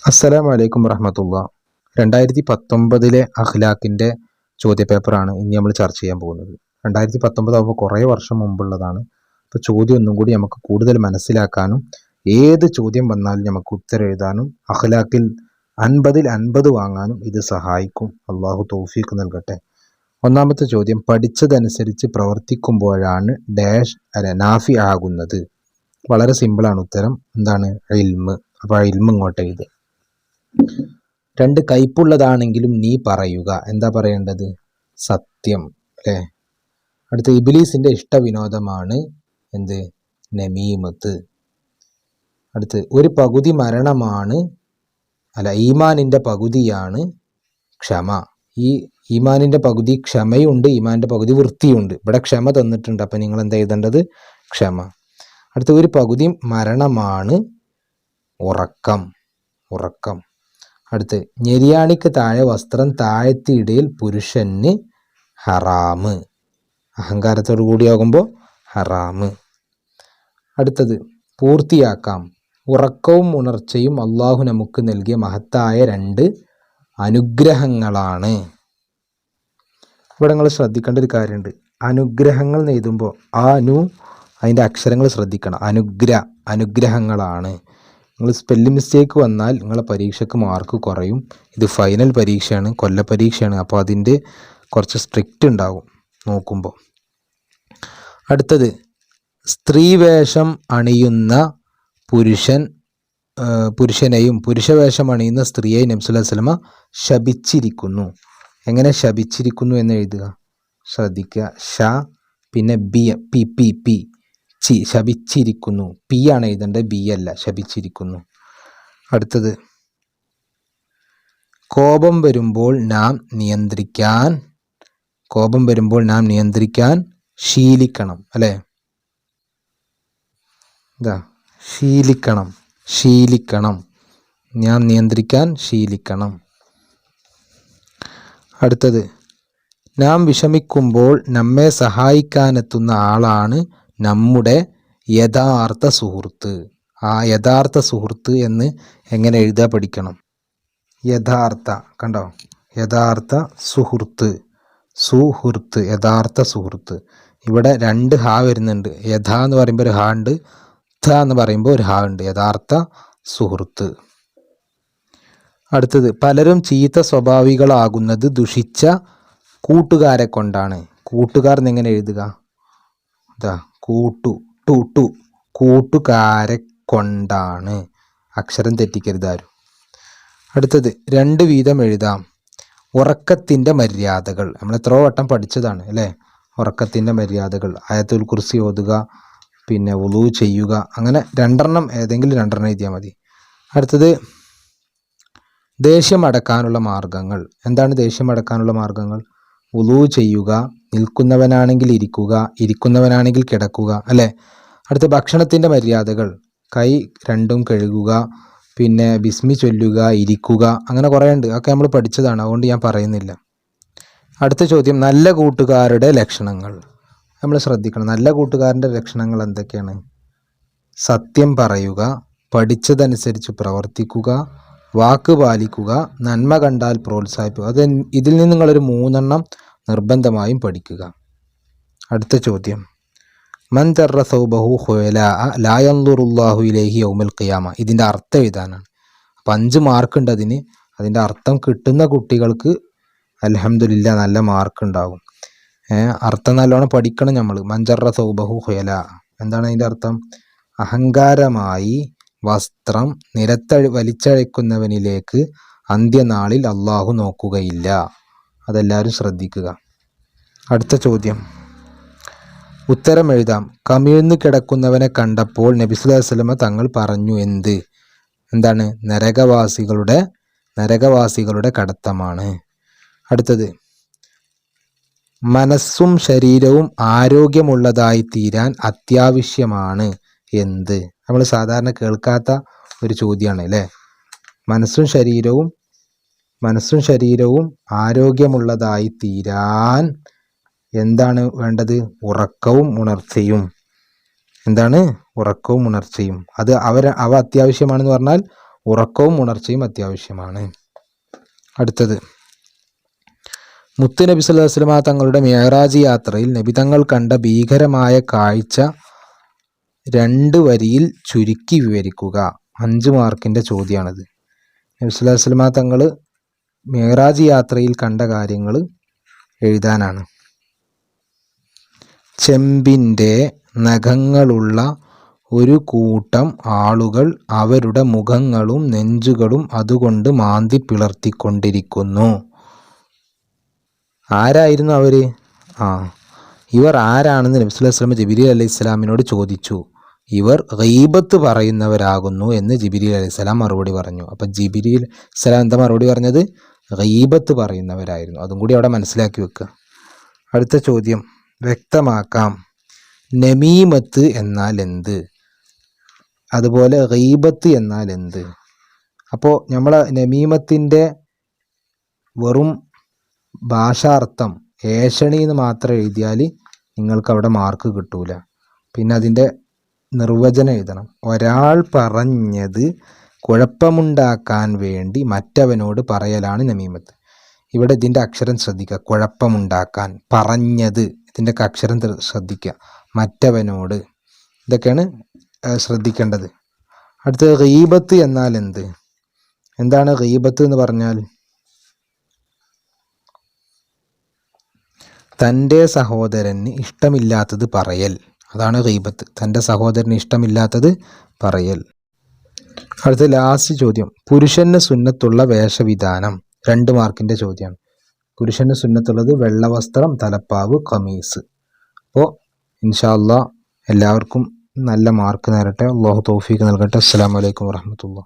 അസ്സലാമു അലൈക്കും വറഹ്മത്തുള്ളാ. 2019 അഖ്ലാഖിൻ്റെ ചോദ്യപേപ്പറാണ് ഇനി നമ്മൾ ചർച്ച ചെയ്യാൻ പോകുന്നത്. 2019 ആകുമ്പോൾ കുറേ വർഷം മുമ്പുള്ളതാണ്. അപ്പോൾ ചോദ്യം ഒന്നും കൂടി നമുക്ക് കൂടുതൽ മനസ്സിലാക്കാനും ഏത് ചോദ്യം വന്നാലും നമുക്ക് ഉത്തരം എഴുതാനും അഖ്ലാഖിൽ 50ൽ 50 വാങ്ങാനും ഇത് സഹായിക്കും. അള്ളാഹു തൗഫീഖ് നൽകട്ടെ. ഒന്നാമത്തെ ചോദ്യം, പഠിച്ചതനുസരിച്ച് പ്രവർത്തിക്കുമ്പോഴാണ് ഡാഷ് നാഫി ആകുന്നത്. വളരെ സിമ്പിളാണ് ഉത്തരം. എന്താണ്? ഇൽമ്. അപ്പോൾ ആ ഇൽമ് ഇങ്ങോട്ട് എഴുതുക. 2 കയ്പുള്ളതാണെങ്കിലും നീ പറയുക. എന്താ പറയേണ്ടത്? സത്യം. അല്ലേ? അടുത്ത, ഇബ്ലീസിന്റെ ഇഷ്ടവിനോദമാണ് എന്ത്? നമീമത്ത്. അടുത്ത്, ഒരു പകുതി മരണമാണ് ഈമാനിന്റെ പകുതിയാണ് ക്ഷമ. ഈ ഈമാനിന്റെ പകുതി ക്ഷമയുണ്ട്, ഈമാനിന്റെ പകുതി വൃത്തിയുണ്ട്. ഇവിടെ ക്ഷമ തന്നിട്ടുണ്ട്, അപ്പം നിങ്ങൾ എന്താ എഴുതേണ്ടത്? ക്ഷമ. അടുത്ത, ഒരു പകുതി മരണമാണ് ഉറക്കം. ഉറക്കം. അടുത്ത്, ഞെരിയാണിക്ക് താഴെ വസ്ത്രം താഴ്ത്തിയിടയിൽ പുരുഷന് ഹറാമ്. അഹങ്കാരത്തോടു കൂടിയാകുമ്പോൾ ഹറാമ്. അടുത്തത്, പൂർത്തിയാക്കാം. ഉറക്കവും ഉണർച്ചയും അള്ളാഹു നമുക്ക് നൽകിയ മഹത്തായ 2 അനുഗ്രഹങ്ങളാണ്. ഇവിടെ നിങ്ങൾ ശ്രദ്ധിക്കേണ്ട ഒരു കാര്യമുണ്ട്. അനുഗ്രഹങ്ങൾ എഴുതുമ്പോൾ അതിൻ്റെ അക്ഷരങ്ങൾ ശ്രദ്ധിക്കണം. അനുഗ്രഹങ്ങളാണ്. നിങ്ങൾ സ്പെല്ലിംഗ് മിസ്റ്റേക്ക് വന്നാൽ നിങ്ങളെ പരീക്ഷയ്ക്ക് മാർക്ക് കുറയും. ഇത് ഫൈനൽ പരീക്ഷയാണ്, കൊല്ല പരീക്ഷയാണ്. അപ്പോൾ അതിൻ്റെ കുറച്ച് സ്ട്രിക്റ്റ് ഉണ്ടാവും നോക്കുമ്പോൾ. അടുത്തത്, സ്ത്രീവേഷം അണിയുന്ന പുരുഷനെയും പുരുഷവേഷം അണിയുന്ന സ്ത്രീയെയും നബി സല്ലല്ലാഹു അലൈഹി വസല്ലമ ശപിച്ചിരിക്കുന്നു. എങ്ങനെ ശപിച്ചിരിക്കുന്നു എന്ന് എഴുതുക? ശ്രദ്ധിക്കുക. ഷ പിന്നെ പി ചി, ശപിച്ചിരിക്കുന്നു. പി ആണ് എഴുതേണ്ടത്, ബി അല്ല. ശപിച്ചിരിക്കുന്നു. അടുത്തത്, കോപം വരുമ്പോൾ നാം നിയന്ത്രിക്കാൻ ശീലിക്കണം. അല്ലേ? ശീലിക്കണം. ഞാൻ നിയന്ത്രിക്കാൻ ശീലിക്കണം. അടുത്തത്, നാം വിഷമിക്കുമ്പോൾ നമ്മെ സഹായിക്കാനെത്തുന്ന ആളാണ് നമ്മുടെ യഥാർത്ഥ സുഹൃത്ത്. ആ യഥാർത്ഥ സുഹൃത്ത് എന്ന് എങ്ങനെ എഴുതാൻ പഠിക്കണം. കണ്ടോ? യഥാർത്ഥ സുഹൃത്ത്. യഥാർത്ഥ സുഹൃത്ത്. ഇവിടെ 2 ഹാ വരുന്നുണ്ട്. യഥാ എന്ന് പറയുമ്പോൾ ഒരു ഹാ ഉണ്ട്, ഥ എന്ന് പറയുമ്പോൾ ഒരു ഹാ ഉണ്ട്. യഥാർത്ഥ സുഹൃത്ത്. അടുത്തത്, പലരും ചീത്ത സ്വഭാവികളാകുന്നത് ദുഷിച്ച കൂട്ടുകാരെ കൊണ്ടാണ്. കൂട്ടുകാർ എന്നെങ്ങനെ എഴുതുക? കൂട്ടുകാരെ കൊണ്ടാണ്. അക്ഷരം തെറ്റിക്കരുത് ആരും. അടുത്തത്, 2 വീതം എഴുതാം. ഉറക്കത്തിൻ്റെ മര്യാദകൾ. നമ്മൾ എത്രയോ വട്ടം പഠിച്ചതാണ് അല്ലേ? ഉറക്കത്തിൻ്റെ മര്യാദകൾ. ആയത്തുൽ കുർസി ഓതുക, പിന്നെ വുളൂ ചെയ്യുക. അങ്ങനെ 2 ഏതെങ്കിലും 2 എഴുതിയാൽ മതി. അടുത്തത്, ദേഷ്യം അടക്കാനുള്ള മാർഗങ്ങൾ. എന്താണ് ദേഷ്യം അടക്കാനുള്ള മാർഗങ്ങൾ? വുളൂ ചെയ്യുക, നിൽക്കുന്നവനാണെങ്കിൽ ഇരിക്കുക, ഇരിക്കുന്നവനാണെങ്കിൽ കിടക്കുക. അല്ലേ? അടുത്ത, ഭക്ഷണത്തിൻ്റെ മര്യാദകൾ. കൈ 2 കഴുകുക, പിന്നെ ബിസ്മി ചൊല്ലുക, ഇരിക്കുക. അങ്ങനെ കുറേ ഉണ്ട്. ഒക്കെ നമ്മൾ പഠിച്ചതാണ്, അതുകൊണ്ട് ഞാൻ പറയുന്നില്ല. അടുത്ത ചോദ്യം, നല്ല കൂട്ടുകാരുടെ ലക്ഷണങ്ങൾ. നമ്മൾ ശ്രദ്ധിക്കണം. നല്ല കൂട്ടുകാരൻ്റെ ലക്ഷണങ്ങൾ എന്തൊക്കെയാണ്? സത്യം പറയുക, പഠിച്ചതനുസരിച്ച് പ്രവർത്തിക്കുക, വാക്ക് പാലിക്കുക, നന്മ കണ്ടാൽ പ്രോത്സാഹിപ്പിക്കുക. ഇതിൽ നിന്ന് നിങ്ങളൊരു 3 നിർബന്ധമായും പഠിക്കുക. അടുത്ത ചോദ്യം, മൻ ജറ സൗബഹു ഖുലാഅ ലാ യൻദുറുല്ലാഹു ഇലൈഹി യൗമൽ ഖിയാമ. ഇതിൻ്റെ അർത്ഥം എഴുതാനാണ്. അപ്പം 5 മാർക്ക് ഉണ്ട്. അതിൻ്റെ അർത്ഥം കിട്ടുന്ന കുട്ടികൾക്ക് അൽഹംദുലില്ലാ നല്ല മാർക്ക് ഉണ്ടാകും. അർത്ഥം നല്ലോണം പഠിക്കണം നമ്മൾ. മൻ ജറ സൗബഹു ഖുലാഅ എന്താണ് അതിൻ്റെ അർത്ഥം? അഹങ്കാരമായി വസ്ത്രം വലിച്ചഴക്കുന്നവനിലേക്ക് അന്ത്യനാളിൽ അള്ളാഹു നോക്കുകയില്ല. അതെല്ലാവരും ശ്രദ്ധിക്കുക. അടുത്ത ചോദ്യം, ഉത്തരം എഴുതാം. കമിഴ്ന്നു കിടക്കുന്നവനെ കണ്ടപ്പോൾ നബി സല്ലല്ലാഹു അലൈഹി വസല്ലമ തങ്ങൾ പറഞ്ഞു എന്താണ്? നരകവാസികളുടെ കടത്തമാണ്. അടുത്തത്, മനസ്സും ശരീരവും ആരോഗ്യമുള്ളതായി തീരാൻ അത്യാവശ്യമാണ് എന്ത്? നമ്മൾ സാധാരണ കേൾക്കാത്ത ഒരു ചോദ്യമാണ് അല്ലേ? മനസ്സും ശരീരവും ആരോഗ്യമുള്ളതായി തീരാൻ എന്താണ് വേണ്ടത്? ഉറക്കവും ഉണർച്ചയും. എന്താണ്? ഉറക്കവും ഉണർച്ചയും. അവ അത്യാവശ്യമാണെന്ന് പറഞ്ഞാൽ ഉറക്കവും ഉണർച്ചയും അത്യാവശ്യമാണ്. അടുത്തത്, മുത്ത് നബി സല്ലല്ലാഹു അലൈഹി വസല്ലമ തങ്ങളുടെ മിഅ്റാജ് യാത്രയിൽ നബി തങ്ങൾ കണ്ട ഭീകരമായ കാഴ്ച 2 വരിയിൽ ചുരുക്കി വിവരിക്കുക. 5 മാർക്കിൻ്റെ ചോദ്യമാണിത്. നബി സല്ലല്ലാഹു അലൈഹി വസല്ലമ തങ്ങൾ മിഅ്റാജ് യാത്രയിൽ കണ്ട കാര്യങ്ങൾ എഴുതാനാണ്. ചെമ്പിൻ്റെ നഖങ്ങളുള്ള ഒരു കൂട്ടം ആളുകൾ അവരുടെ മുഖങ്ങളും നെഞ്ചുകളും അതുകൊണ്ട് മാന്തി പിളർത്തിക്കൊണ്ടിരിക്കുന്നു. ആരായിരുന്നു അവർ? ഇവർ ആരാണെന്ന് നബി സല്ലല്ലാഹു അലൈഹി വസല്ലം ജിബ്രീൽ അലൈഹിസ്സലാമിനോട് ചോദിച്ചു. ഇവർ ഗീബത്ത് പറയുന്നവരാകുന്നു എന്ന് ജിബ്രീൽ അലൈഹിസ്സലാം മറുപടി പറഞ്ഞു. അപ്പം ജിബ്രീൽ അലൈഹിസ്സലാം എന്താ മറുപടി പറഞ്ഞത്? ഗീബത്ത് പറയുന്നവരായിരുന്നു. അതും കൂടി അവിടെ മനസ്സിലാക്കി വെക്കുക. അടുത്ത ചോദ്യം വ്യക്തമാക്കാം. നമീമത്ത് എന്നാൽ എന്ത്? അതുപോലെ ഗീബത്ത് എന്നാൽ എന്ത്? അപ്പോൾ നമ്മൾ നമീമത്തിൻ്റെ വെറും ഭാഷാർത്ഥം ഏഷണി എന്ന് മാത്രം എഴുതിയാൽ നിങ്ങൾക്ക് അവിടെ മാർക്ക് കിട്ടൂല. പിന്നെ അതിൻ്റെ നിർവചനം എഴുതണം. ഒരാൾ പറഞ്ഞത് കുഴപ്പമുണ്ടാക്കാൻ വേണ്ടി മറ്റവനോട് പറയലാണ് നമീമത്ത്. ഇവിടെ ഇതിൻ്റെ അക്ഷരം ശ്രദ്ധിക്കുക. കുഴപ്പമുണ്ടാക്കാൻ, പറഞ്ഞത്, ഇതിൻ്റെ അക്ഷരം ശ്രദ്ധിക്കുക. മറ്റവനോട്, ഇതൊക്കെയാണ് ശ്രദ്ധിക്കേണ്ടത്. അടുത്തത് ഗീബത്ത് എന്നാൽ എന്ത്? എന്താണ് ഗീബത്ത് എന്ന് പറഞ്ഞാൽ? തൻ്റെ സഹോദരന് ഇഷ്ടമില്ലാത്തത് പറയൽ, അതാണ് ഗീബത്ത്. തൻ്റെ സഹോദരന് ഇഷ്ടമില്ലാത്തത് പറയൽ. അടുത്ത ലാസ്റ്റ് ചോദ്യം, പുരുഷന് സുന്നത്തുള്ള വേഷവിധാനം. 2 മാർക്കിൻ്റെ ചോദ്യമാണ്. പുരുഷന് സുന്നത്തുള്ളത് വെള്ള വസ്ത്രം, തലപ്പാവ്, ഖമീസ്. അപ്പോൾ ഇൻഷാ അല്ലാഹ് എല്ലാവർക്കും നല്ല മാർക്ക് നേരട്ടെ. അല്ലാഹു തൗഫീഖ് നൽകട്ടെ. അസ്സലാമു അലൈക്കും വറഹ്മത്തുള്ളാഹി.